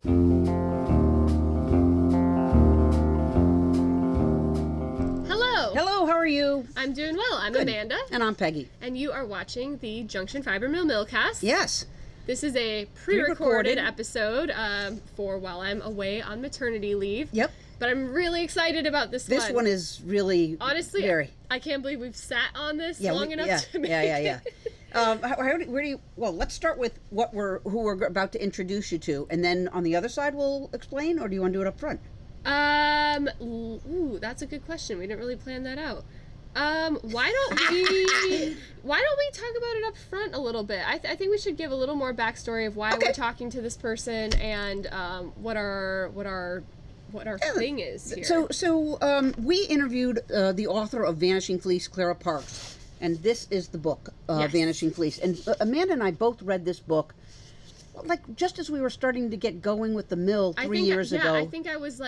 Hello. Hello, how are you? I'm doing well. I'm Good. Amanda. And I'm Peggy. And you are watching the Junction Fiber Mill Millcast. Yes. This is a pre-recorded episode for while I'm away on maternity leave. Yep. But I'm really excited about this one. This one is really honestly very. I can't believe we've sat on this long enough to make it. Well, let's start with who we're about to introduce you to, and then on the other side we'll explain, or do you want to do it up front? Ooh, that's a good question. We didn't really plan that out. Why don't we talk about it up front a little bit? I think we should give a little more backstory of why we're talking to this person and what our thing is here. So we interviewed the author of Vanishing Fleece, Clara Parkes, and this is the book, Yes. Vanishing Fleece. And Amanda and I both read this book, like just as we were starting to get going with the mill 3 years ago. I think I was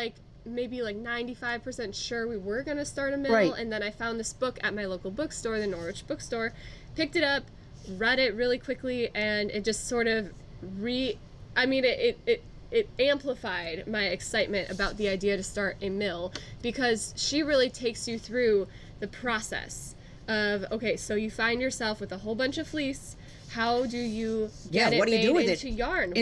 maybe 95% sure we were going to start a mill, Right. and then I found this book at my local bookstore, the Norwich bookstore, picked it up, read it really quickly, and it just sort of it amplified my excitement about the idea to start a mill, because she really takes you through the process of, okay, so you find yourself with a whole bunch of fleece. How do you get what do you do with into yarn?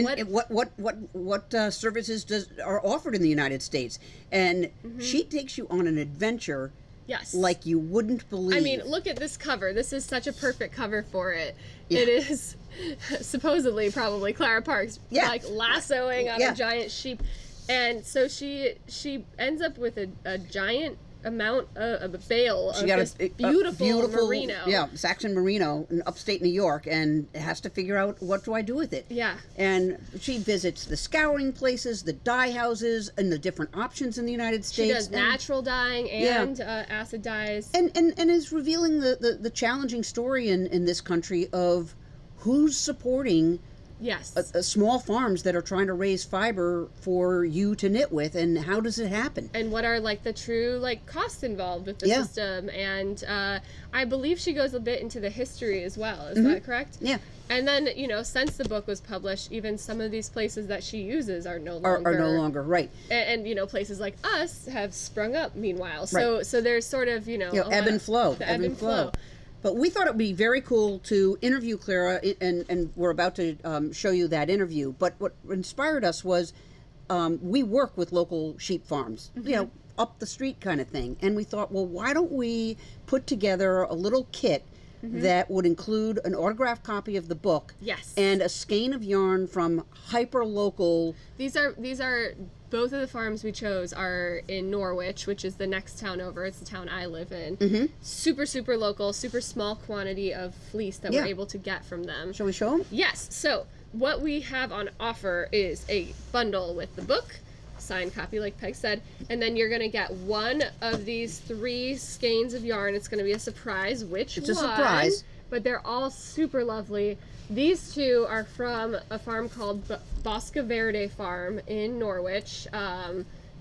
What services are offered in the United States? And she takes you on an adventure, yes, like you wouldn't believe. I mean, look at this cover. This is such a perfect cover for it. Yeah. It is supposedly probably Clara Parkes, lassoing on a giant sheep, and so she ends up with a giant amount of a bale of this beautiful merino. Yeah, Saxon merino in upstate New York, and has to figure out, what do I do with it? Yeah. And she visits the scouring places, the dye houses, and the different options in the United States. She does natural dyeing and acid dyes. And is revealing the challenging story in this country of who's supporting yes, small farms that are trying to raise fiber for you to knit with, and how does it happen? And what are the true costs involved with the system? And I believe she goes a bit into the history as well. Is that correct? Yeah. And then since the book was published, even some of these places that she uses are no longer are no longer right. And places like us have sprung up meanwhile. So Right. so there's sort of ebb and flow. The ebb and flow. But we thought it would be very cool to interview Clara, and we're about to show you that interview. But what inspired us was we work with local sheep farms, up the street kind of thing. And we thought, well, why don't we put together a little kit that would include an autographed copy of the book, yes, and a skein of yarn from hyper-local. These are both of the farms we chose are in Norwich, which is the next town over. It's the town I live in. Super, super local, super small quantity of fleece that we're able to get from them. Shall we show them? Yes. So what we have on offer is a bundle with the book, signed copy like Peg said, and then you're going to get one of these 3 skeins of yarn. It's going to be a surprise which It's one. a surprise. But they're all super lovely. These 2 are from a farm called Bosca Verde Farm in Norwich.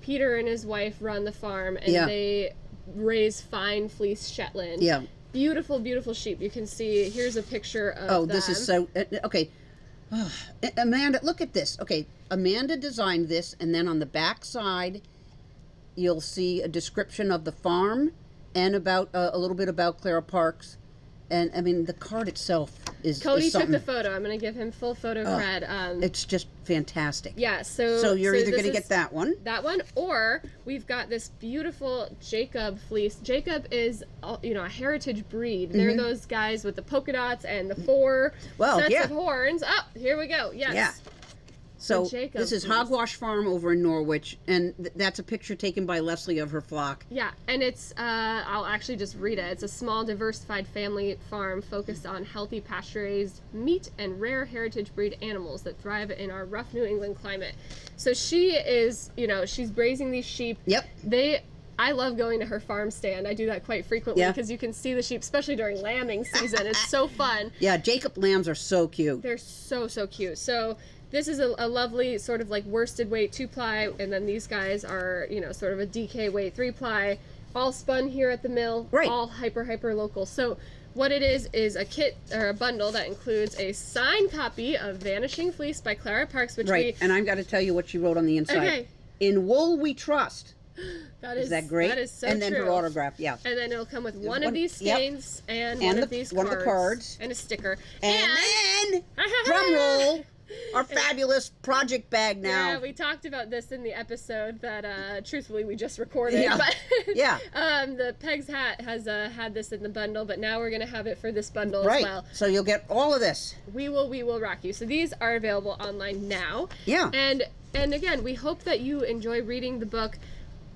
Peter and his wife run the farm, and they raise fine fleece Shetland. Yeah. Beautiful, beautiful sheep. You can see, here's a picture of them. This is so... okay. Amanda, look at this. Okay, Amanda designed this, and then on the back side, you'll see a description of the farm and about a little bit about Clara Parkes. And I mean, the card itself is Cody took something. the photo. I'm going to give him full photo cred. It's just fantastic. Yeah, so you're either going to get that one, or we've got this beautiful Jacob fleece. Jacob is, a heritage breed. They're those guys with the polka dots and the 4 sets of horns. Oh, here we go. Yes. Yeah. So Jacob this is fleece. Hogwash Farm over in Norwich, and that's a picture taken by Leslie of her flock. Yeah, and it's, I'll actually just read it. It's a small, diversified family farm focused on healthy pasture-raised meat and rare heritage breed animals that thrive in our rough New England climate. So she is, she's raising these sheep. Yep. I love going to her farm stand. I do that quite frequently because you can see the sheep, especially during lambing season. It's so fun. Yeah, Jacob lambs are so cute. They're so, so cute. So this is a lovely sort of worsted weight 2-ply, and then these guys are, sort of a DK weight 3-ply, all spun here at the mill, all hyper local. So What it is a kit or a bundle that includes a signed copy of Vanishing Fleece by Clara Parkes, which Right, and I've got to tell you what she wrote on the inside. Okay. In wool we trust. That is that great? That is so and then true. her autograph, yeah. And then it'll come with one of these skeins and one of these one of the cards and a sticker. And then drum roll, our fabulous project bag now. Yeah, we talked about this in the episode that truthfully we just recorded. Yeah. But Yeah. The Peg's hat has had this in the bundle, but now we're gonna have it for this bundle Right. as well. So you'll get all of this. We will rock you. So these are available online now. Yeah. And again, we hope that you enjoy reading the book.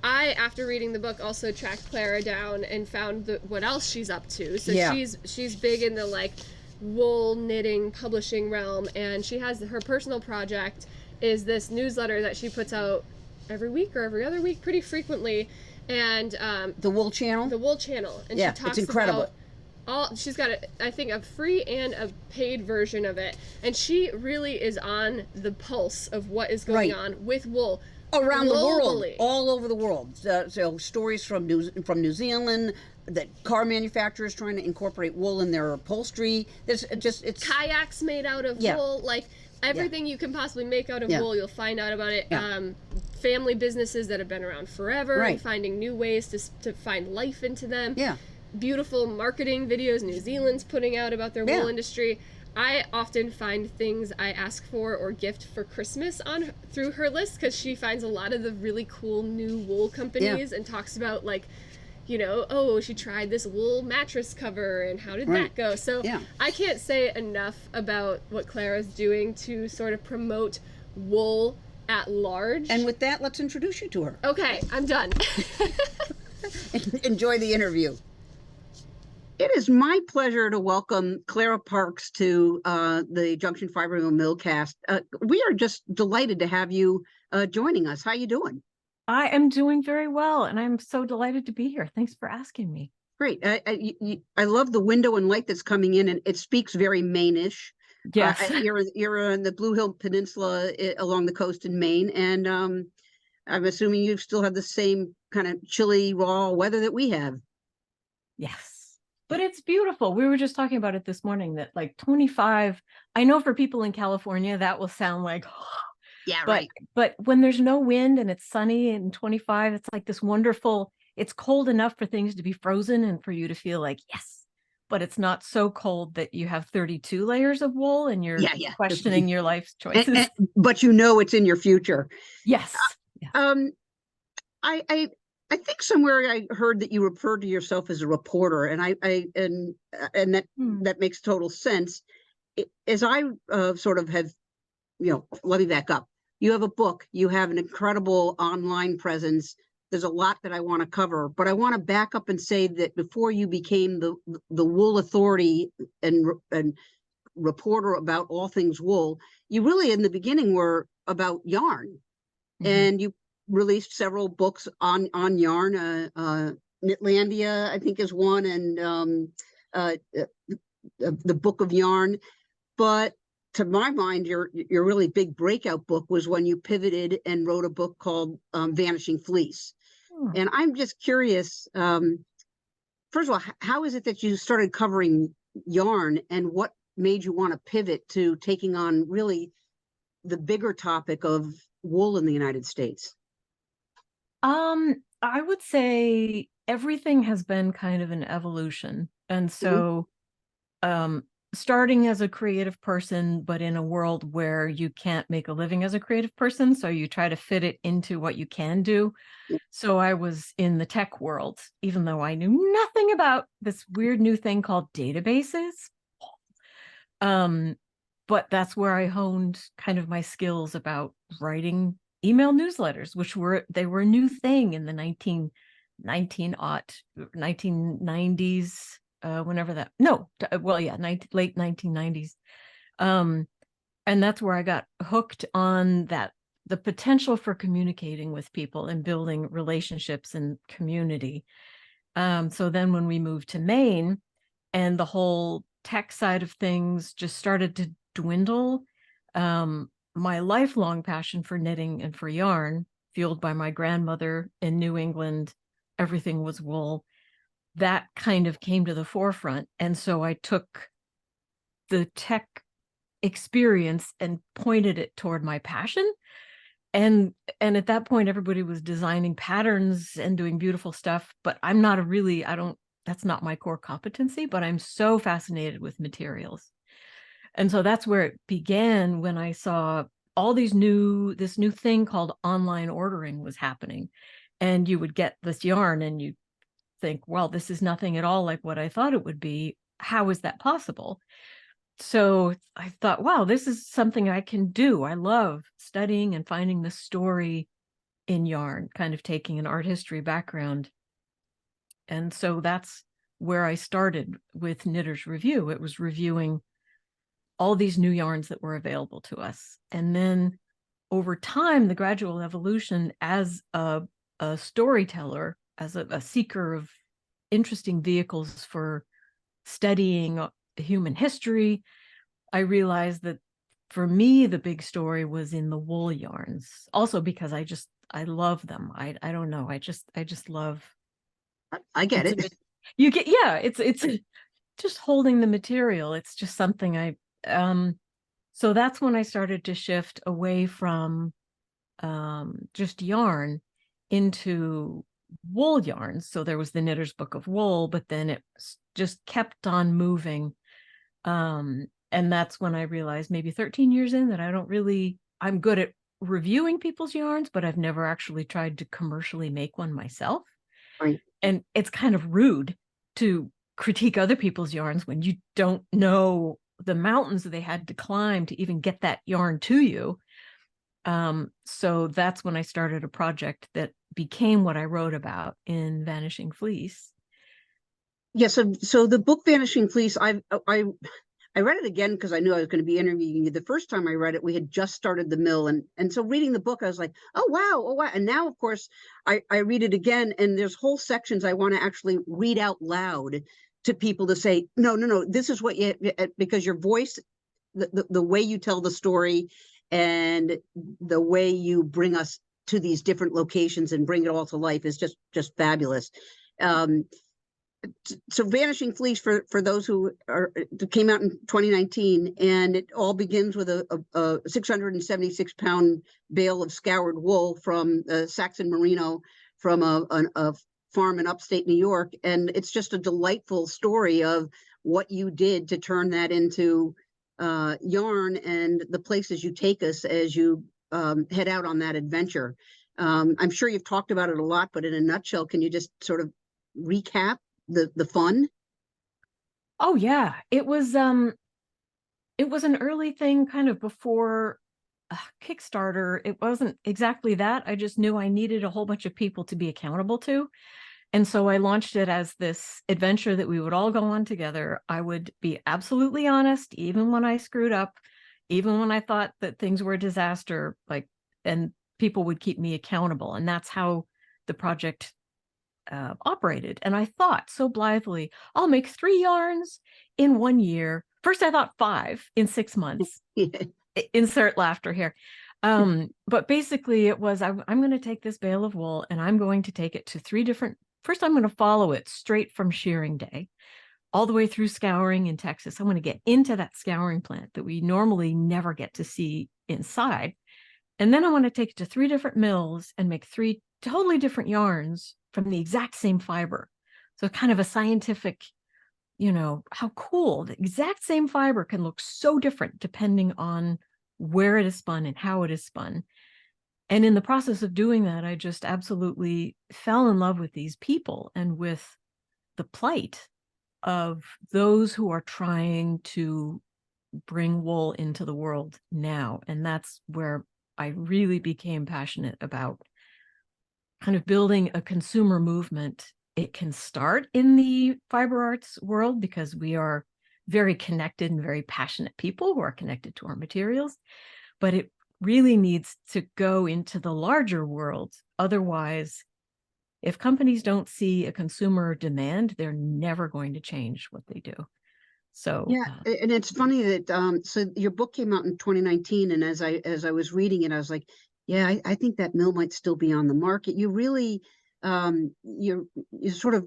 I, after reading the book, also tracked Clara down and found what else she's up to. So Yeah. she's big in the like wool knitting publishing realm, and she has her personal project is this newsletter that she puts out every week or every other week, pretty frequently, and the Wool Channel. The Wool Channel, and yeah, she talks it's incredible. about she's got I think a free and a paid version of it, and she really is on the pulse of what is going on with wool around the world, globally. all over the world. So stories from New Zealand, that car manufacturers trying to incorporate wool in their upholstery. It's kayaks made out of wool, like everything you can possibly make out of wool. You'll find out about it. Family businesses that have been around forever, and finding new ways to find life into them. Yeah. Beautiful marketing videos New Zealand's putting out about their wool industry. I often find things I ask for or gift for Christmas through her list, because she finds a lot of the really cool new wool companies and talks about like, you know, oh, she tried this wool mattress cover and how did that go? So I can't say enough about what Clara's doing to sort of promote wool at large. And with that, let's introduce you to her. Okay, I'm done. Enjoy the interview. It is my pleasure to welcome Clara Parkes to the Junction Fiber Mill Millcast. We are just delighted to have you joining us. How you doing? I am doing very well, and I'm so delighted to be here. Thanks for asking me. Great. I love the window and light that's coming in, and it speaks very Maine-ish. Yes. You're in the Blue Hill Peninsula along the coast in Maine, and I'm assuming you still have the same kind of chilly, raw weather that we have. Yes. But it's beautiful. We were just talking about it this morning that like 25, I know for people in California, that will sound like, but when there's no wind and it's sunny and 25, it's like this wonderful, it's cold enough for things to be frozen and for you to feel like, yes, but it's not so cold that you have 32 layers of wool and you're questioning your life's choices. But you know it's in your future. Yes. I think somewhere I heard that you referred to yourself as a reporter, and and that makes total sense. As I sort of have, let me back up. You have a book, you have an incredible online presence. There's a lot that I want to cover, but I want to back up and say that before you became the wool authority and reporter about all things wool, you really in the beginning were about yarn, and you released several books on yarn. Knitlandia, I think, is one, and the Book of Yarn. But to my mind, your really big breakout book was when you pivoted and wrote a book called Vanishing Fleece. And I'm just curious, first of all, how is it that you started covering yarn, and what made you want to pivot to taking on really the bigger topic of wool in the United States? I would say everything has been kind of an evolution. And so, starting as a creative person, but in a world where you can't make a living as a creative person, so you try to fit it into what you can do. So I was in the tech world, even though I knew nothing about this weird new thing called databases. But that's where I honed kind of my skills about writing email newsletters, which were a new thing in the 1990s, whenever that, late 1990s. And that's where I got hooked on the potential for communicating with people and building relationships and community. So then when we moved to Maine and the whole tech side of things just started to dwindle, my lifelong passion for knitting and for yarn, fueled by my grandmother in New England, everything was wool, that kind of came to the forefront. And so I took the tech experience and pointed it toward my passion. And at that point, everybody was designing patterns and doing beautiful stuff, but I'm not that's not my core competency, but I'm so fascinated with materials. And so that's where it began, when I saw this new thing called online ordering was happening. And you would get this yarn and you think, well, this is nothing at all like what I thought it would be. How is that possible? So I thought, wow, this is something I can do. I love studying and finding the story in yarn, kind of taking an art history background. And so that's where I started with Knitter's Review. It was reviewing all these new yarns that were available to us. And then over time, the gradual evolution as a storyteller, as a seeker of interesting vehicles for studying human history, I realized that for me, the big story was in the wool yarns. Also because I love them. I don't know. I just love. I get it. You get, yeah, it's just holding the material. It's just something so that's when I started to shift away from just yarn into wool yarns. So there was the Knitter's Book of Wool, but then it just kept on moving. And that's when I realized, maybe 13 years in, that I'm good at reviewing people's yarns, but I've never actually tried to commercially make one myself. Right. And it's kind of rude to critique other people's yarns when you don't know the mountains they had to climb to even get that yarn to you. So that's when I started a project that became what I wrote about in Vanishing Fleece. Yeah, so the book Vanishing Fleece, I read it again because I knew I was going to be interviewing you. The first time I read it, we had just started the mill, and so reading the book, I was like, oh wow. And now, of course, I read it again, and there's whole sections I want to actually read out loud to people to say, no, this is what you, because your voice, the way you tell the story, and the way you bring us to these different locations and bring it all to life is just fabulous. So Vanishing Fleece, for those who came out in 2019, and it all begins with a 676-pound bale of scoured wool from Saxon Merino, from a farm in upstate New York. And it's just a delightful story of what you did to turn that into yarn, and the places you take us as you head out on that adventure. I'm sure you've talked about it a lot, but in a nutshell, can you just sort of recap the fun? Oh yeah, it was an early thing, kind of before Kickstarter. It wasn't exactly that. I just knew I needed a whole bunch of people to be accountable to. And so I launched it as this adventure that we would all go on together. I would be absolutely honest, even when I screwed up, even when I thought that things were a disaster, and people would keep me accountable. And that's how the project operated. And I thought so blithely, I'll make 3 yarns in 1 year. First, I thought 5 in 6 months. Insert laughter here. But basically it was, I'm going to take this bale of wool and I'm going to take it to 3 different, first I'm going to follow it straight from shearing day all the way through scouring in Texas. I'm going to get into that scouring plant that we normally never get to see inside. And then I want to take it to 3 different mills and make 3 totally different yarns from the exact same fiber. So kind of a scientific, how cool, the exact same fiber can look so different depending on where it is spun and how it is spun. And in the process of doing that, I just absolutely fell in love with these people and with the plight of those who are trying to bring wool into the world now. And that's where I really became passionate about kind of building a consumer movement. It can start in the fiber arts world because we are very connected and very passionate people who are connected to our materials, but it really needs to go into the larger world. Otherwise, if companies don't see a consumer demand, they're never going to change what they do. So yeah, and it's funny that so your book came out in 2019, and as I was reading it, I was like, yeah, I think that mill might still be on the market. You really you sort of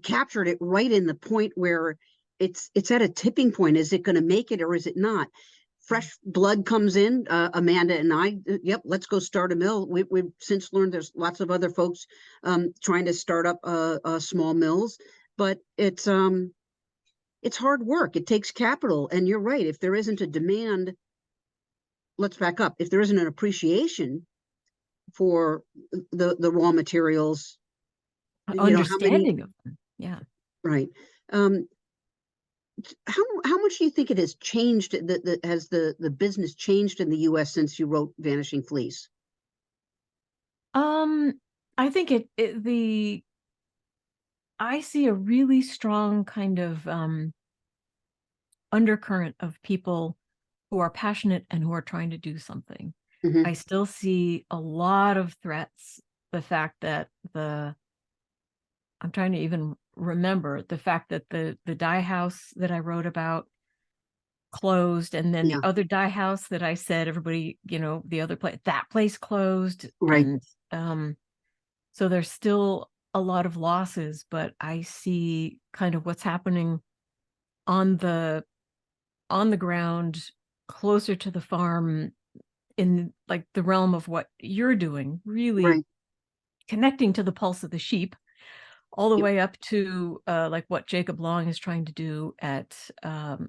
captured it right in the point where it's at a tipping point. Is it going to make it or is it not? Fresh blood comes in. Amanda and I, yep, let's go start a mill. We've since learned there's lots of other folks trying to start up small mills, but it's hard work. It takes capital, and you're right. If there isn't a demand, let's back up. If there isn't an appreciation for the raw materials, understanding of them. Yeah. Right. How much do you think it has changed? Has the business changed in the U.S. since you wrote Vanishing Fleece? I think I see a really strong kind of undercurrent of people who are passionate and who are trying to do something. Mm-hmm. I still see a lot of threats. The fact that I'm trying to even remember the fact that the dye house that I wrote about closed, and then the other dye house that I said everybody, the other place, that place closed. Right. And so there's still a lot of losses, but I see kind of what's happening on the ground closer to the farm in like the realm of what you're doing, really connecting to the pulse of the sheep, all the way up to like what Jacob Long is trying to do at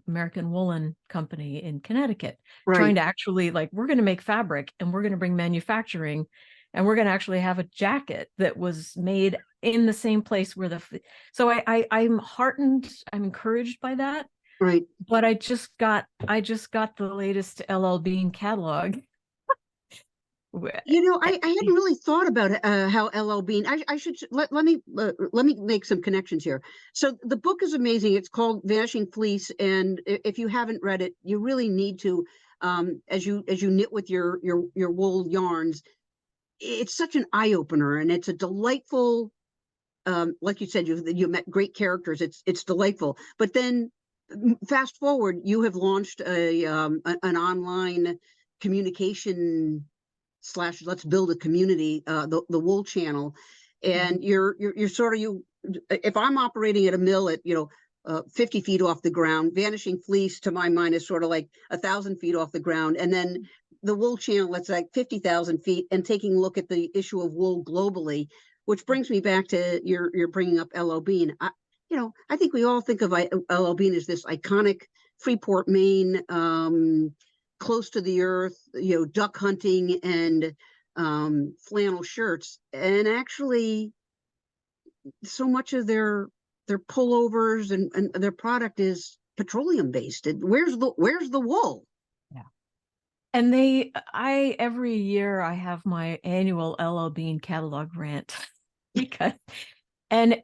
American Woolen Company in Connecticut, trying to actually like, we're going to make fabric and we're going to bring manufacturing and we're going to actually have a jacket that was made in the same place where so I'm heartened, I'm encouraged by that. Right. But I just got the latest LL Bean catalog. I hadn't really thought about how LL Bean. I should let me make some connections here. So the book is amazing. It's called Vanishing Fleece, and if you haven't read it, you really need to. As you knit with your wool yarns, it's such an eye opener, and it's a delightful. Like you said, you met great characters. It's delightful, but then fast forward, you have launched an online communication / let's build a community, the wool channel, and you're sort of if I'm operating at a mill at 50 feet off the ground, Vanishing Fleece to my mind is sort of like 1,000 feet off the ground, and then the wool channel that's like 50,000 feet, and taking a look at the issue of wool globally, which brings me back to you're bringing up LL Bean. I think we all think of LL Bean as this iconic Freeport, Maine, close to the earth, duck hunting and flannel shirts. And actually, so much of their pullovers and their product is petroleum based. Where's the wool? Yeah. And every year I have my annual LL Bean catalog rant because. And,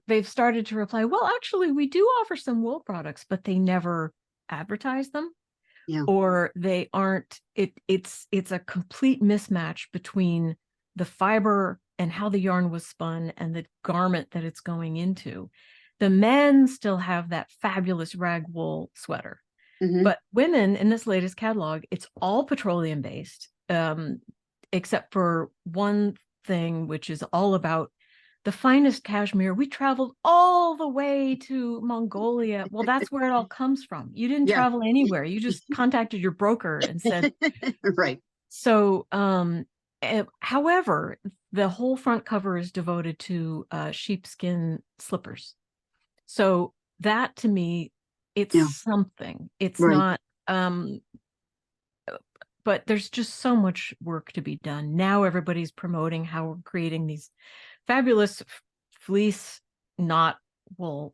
they've started to reply, well, actually, we do offer some wool products, but they never advertise them. Yeah. Or they aren't, it's a complete mismatch between the fiber and how the yarn was spun and the garment that it's going into. The men still have that fabulous rag wool sweater. Mm-hmm. But women in this latest catalog, it's all petroleum based, except for one thing, which is all about the finest cashmere. We traveled all the way to Mongolia. Well, that's where it all comes from. You didn't travel anywhere. You just contacted your broker and said, right. So, however, the whole front cover is devoted to sheepskin slippers. So that to me, it's something. It's not, but there's just so much work to be done. Now everybody's promoting how we're creating these fabulous fleece, not wool,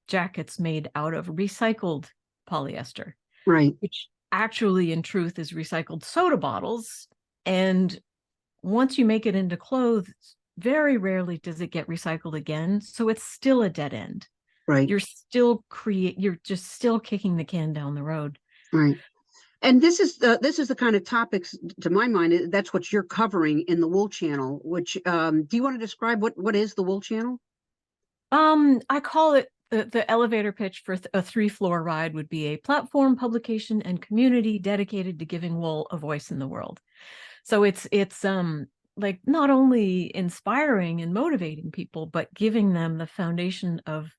jackets made out of recycled polyester, which actually in truth is recycled soda bottles. And once you make it into clothes, very rarely does it get recycled again. So it's still a dead end. Right. You're just still kicking the can down the road. Right. And this is the kind of topics, to my mind, that's what you're covering in the Wool Channel. Which do you want to describe what is the Wool Channel? I call it the elevator pitch for a 3-floor ride would be a platform, publication, and community dedicated to giving wool a voice in the world. So it's like not only inspiring and motivating people, but giving them the foundation of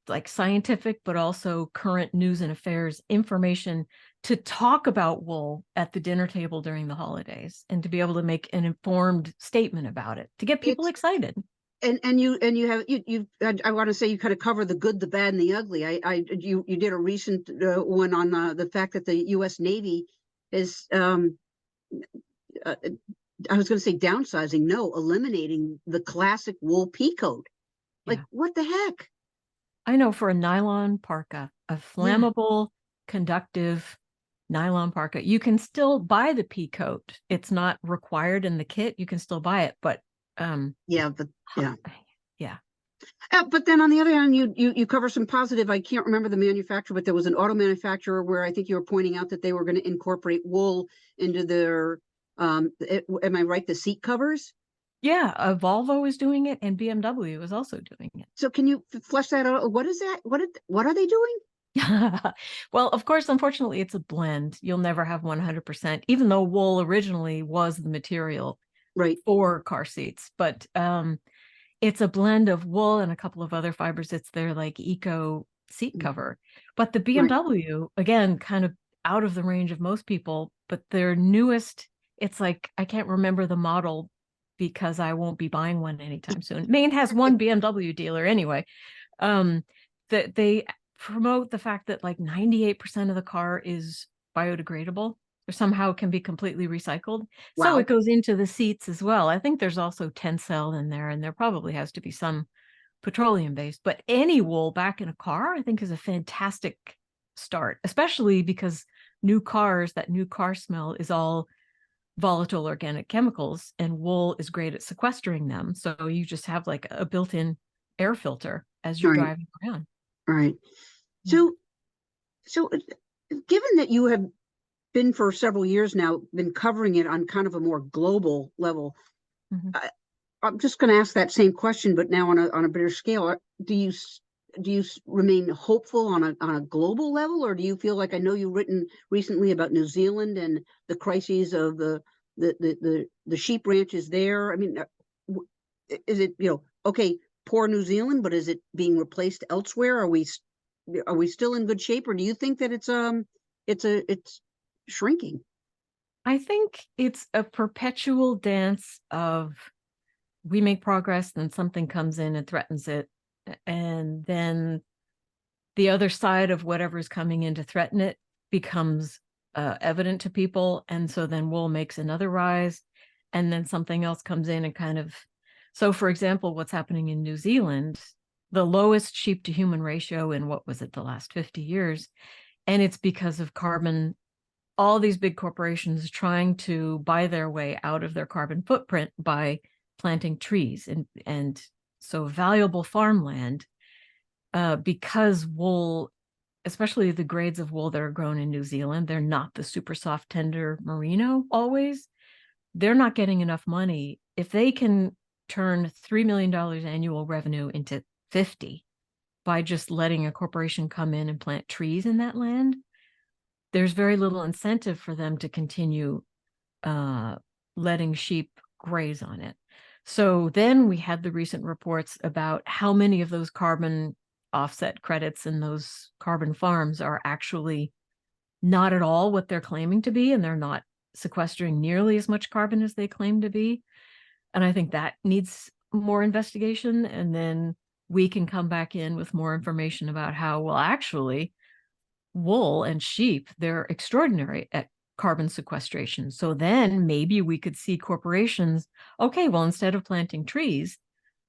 like scientific, but also current news and affairs information to talk about wool at the dinner table during the holidays, and to be able to make an informed statement about it to get people It's excited. and you have you I want to say you kind of cover the good, the bad, and the ugly. You did a recent one on the fact that the U.S. Navy is uh, I was going to say downsizing, no, eliminating the classic wool pea coat. Like, Yeah. what the heck? I know, for a nylon parka, a Yeah, flammable, conductive nylon parka, you can still buy the pea coat. It's not required in the kit. You can still buy it, but yeah, but yeah. yeah. But then on the other hand, you cover some positive. I can't remember the manufacturer, but there was an auto manufacturer where I think you were pointing out that they were going to incorporate wool into their. Am I right? The seat covers. Yeah, Volvo is doing it, and BMW is also doing it. So can you flesh that out? What is that? What are they doing? Well, of course, unfortunately, it's a blend. You'll never have 100%, even though wool originally was the material Right, for car seats. But it's a blend of wool and a couple of other fibers. It's their like eco seat cover. But the right. BMW, again, kind of out of the range of most people, but their newest, it's like, I can't remember the model because I won't be buying one anytime soon. Maine has one BMW dealer anyway. That they promote the fact that like 98% of the car is biodegradable or somehow can be completely recycled. So Wow. it goes into the seats as well. I think there's also Tencel in there, and there probably has to be some petroleum based, but any wool back in a car, I think, is a fantastic start, especially because that new car smell is all volatile organic chemicals, and wool is great at sequestering them. So you just have like a built-in air filter as you're Right, driving around. right. Yeah. So, so given that you have been for several years now, been covering it on kind of a more global level, Mhm. I, I'm just going to ask that same question, but now on a bigger scale. Do you remain hopeful on a global level, or do you feel like, I know you've written recently about New Zealand and the crises of the sheep ranches there? I mean, is it, okay, poor New Zealand, but is it being replaced elsewhere? Are we still in good shape, or do you think that it's shrinking? I think it's a perpetual dance of we make progress, then something comes in and threatens it. And then the other side of whatever's coming in to threaten it becomes evident to people. And so then wool makes another rise, and then something else comes in and kind of. So, for example, what's happening in New Zealand, the lowest sheep to human ratio in what was it, the last 50 years. And it's because of carbon, all these big corporations trying to buy their way out of their carbon footprint by planting trees and so valuable farmland, because wool, especially the grades of wool that are grown in New Zealand, they're not the super soft, tender merino always. They're not getting enough money. If they can turn $3 million annual revenue into 50 by just letting a corporation come in and plant trees in that land, there's very little incentive for them to continue letting sheep graze on it. So then we had the recent reports about how many of those carbon offset credits and those carbon farms are actually not at all what they're claiming to be, and they're not sequestering nearly as much carbon as they claim to be. And I think that needs more investigation, and then we can come back in with more information about how, well, actually, wool and sheep, they're extraordinary at carbon sequestration. So then maybe we could see corporations, okay, well, instead of planting trees,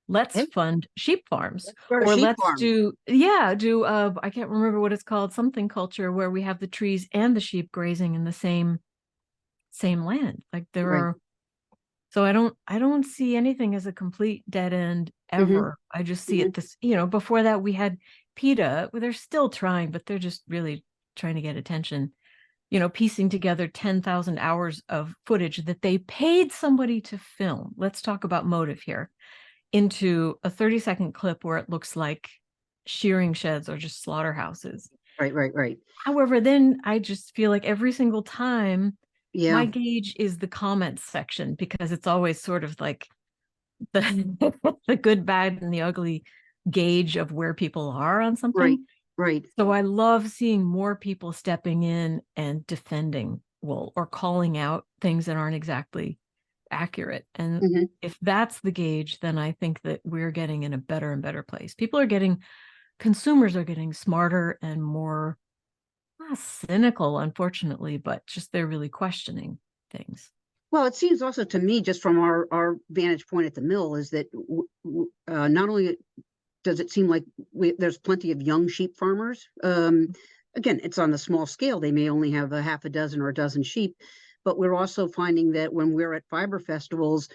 let's Hey, fund sheep farms, let's start a or sheep let's farm. do I can't remember what it's called, something culture, where we have the trees and the sheep grazing in the same land. Like there Right. are. So I don't see anything as a complete dead end Hmm. ever. I just see Hmm. it this, before that we had PETA, where they're still trying, but they're just really trying to get attention, piecing together 10,000 hours of footage that they paid somebody to film. Let's talk about motive here, into a 30-second clip where it looks like shearing sheds or just slaughterhouses. Right, right, right. However, then I just feel like every single time Yeah. My gauge is the comments section, because it's always sort of like the the good, bad, and the ugly gauge of where people are on Right. something. Right. So I love seeing more people stepping in and defending wool, or calling out things that aren't exactly accurate. And Hmm. if that's the gauge, then I think that we're getting in a better and better place. Consumers are getting smarter and more, not cynical, unfortunately, but just they're really questioning things. Well, it seems also to me, just from our vantage point at the mill, is that not only does it seem like there's plenty of young sheep farmers. Again, it's on the small scale. They may only have a half a dozen or a dozen sheep, but we're also finding that when we're at fiber festivals,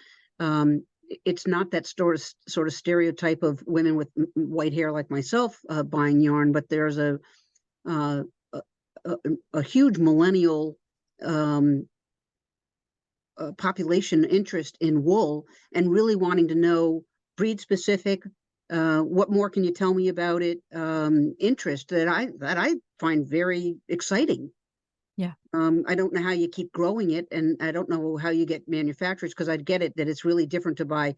it's not that sort of stereotype of women with white hair like myself buying yarn, but there's uh, a, a huge millennial um, population interest in wool, and really wanting to know breed specific. What more can you tell me about it? Interest that I find very exciting. Yeah. I don't know how you keep growing it, and I don't know how you get manufacturers, because I get it that it's really different to buy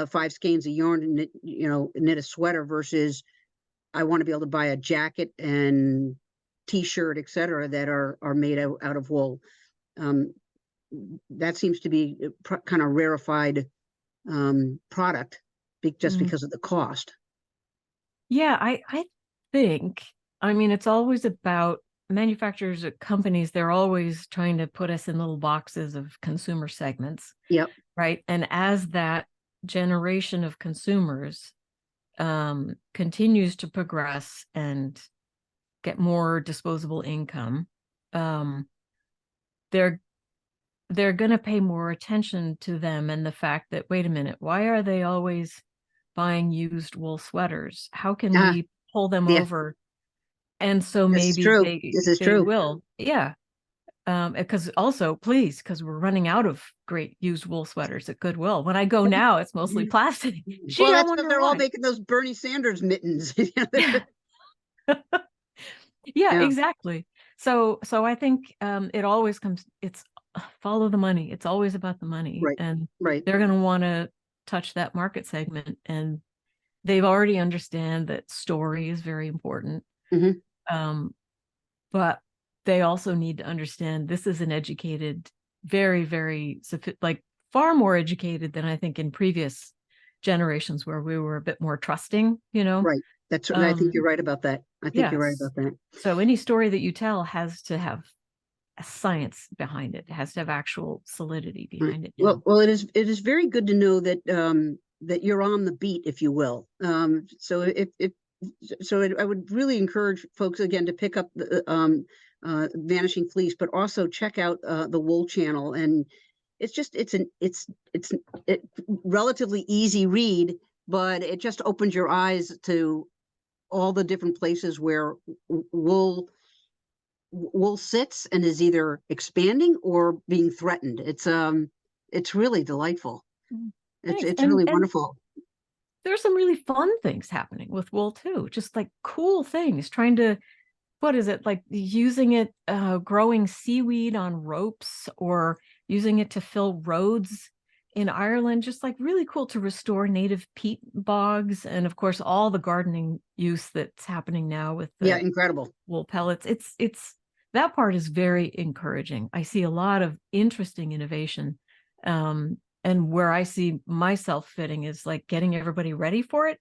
5 skeins of yarn and knit a sweater versus I want to be able to buy a jacket and t-shirt, etc., that are made out of wool. Um, that seems to be a kind of rarefied product, just Mm. because of the cost. Yeah, I think, I mean, it's always about manufacturers or companies, they're always trying to put us in little boxes of consumer segments, Yep. right? And as that generation of consumers continues to progress and get more disposable income, um, they're they're going to pay more attention to them, and the fact that, wait a minute, why are they always buying used wool sweaters? How can Ah, we pull them yeah, over? And so this is maybe true. they This is they true. will. Yeah. Because also, please, because we're running out of great used wool sweaters at Goodwill. When I go now, it's mostly plastic. Well, Gee, I that's because wonder they're all why. making those Bernie Sanders mittens. Yeah, Yeah. exactly. So I think it always comes, it's follow the money. It's always about the money. Right. And Right. they're going to want to touch that market segment. And they've already understand that story is very important. Hmm. Um, but they also need to understand this is an educated, very, very, like far more educated than I think in previous generations, where we were a bit more trusting, Right. I think you're Um, right about that. I think you're right yes. about that. So any story that you tell has to have a science behind it. It has to have actual solidity Right. behind it Well, now. it is very good to know that you're on the beat, if you will. I would really encourage folks again to pick up the Vanishing Fleece, but also check out the Wool Channel. And it's it relatively easy read, but it just opens your eyes to all the different places where wool wool sits and is either expanding or being threatened. It's really delightful. Mm. It's Thanks. it's And really and wonderful. there's some really fun things happening with wool too. Just like cool things, trying to, what is it, like using it, growing seaweed on ropes, or using it to fill roads in Ireland, just like really cool to restore native peat bogs. And of course, all the gardening use that's happening now with Yeah, the incredible. wool pellets. It's that part is very encouraging. I see a lot of interesting innovation. And where I see myself fitting is like getting everybody ready for it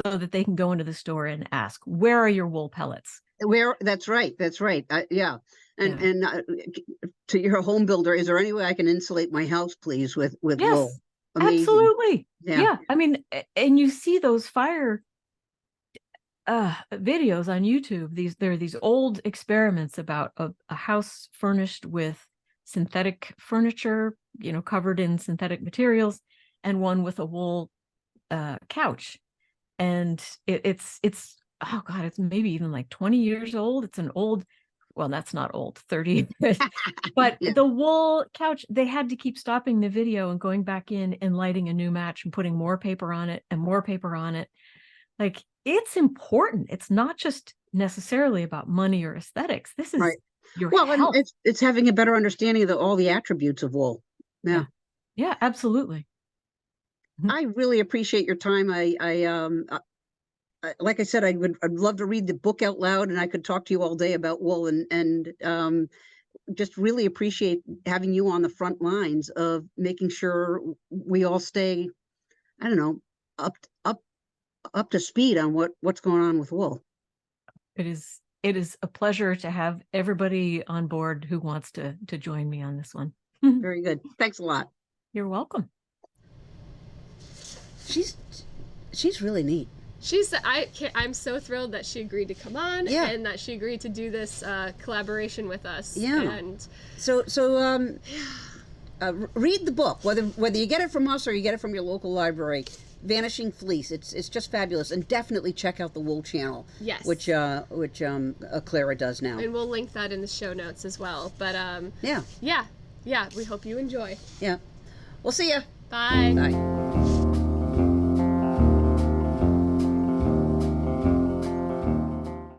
so that they can go into the store and ask, where are your wool pellets? Where That's right. That's right. Yeah. And Yeah. to your home builder, is there any way I can insulate my house, please, with wool? Yes, Amazing. absolutely. Yeah. Yeah. I mean, and you see those fire videos on YouTube. There are these old experiments about a house furnished with synthetic furniture, covered in synthetic materials, and one with a wool couch. And it's oh God, it's maybe even like 20 years old. It's an old, well, that's not old, 30. But Yeah. the wool couch, they had to keep stopping the video and going back in and lighting a new match and putting more paper on it and more paper on it. Like, it's important. It's not just necessarily about money or aesthetics. This is Right. your Well, and health. it's having a better understanding of all the attributes of wool. Yeah. Yeah, absolutely. I really appreciate your time. Like I said, I'd love to read the book out loud, and I could talk to you all day about wool, and just really appreciate having you on the front lines of making sure we all stay, I don't know, up up up to speed on what's going on with wool. It is a pleasure to have everybody on board who wants to join me on this one. Very good. Thanks a lot. You're welcome. She's really neat. I'm so thrilled that she agreed to come on, and that she agreed to do this collaboration with us. Yeah. And So read the book, whether you get it from us or you get it from your local library. Vanishing Fleece. It's just fabulous, and definitely check out the Wool Channel. Yes. Which Clara does now. And we'll link that in the show notes as well. But yeah. We hope you enjoy. Yeah. We'll see ya. Bye. Bye.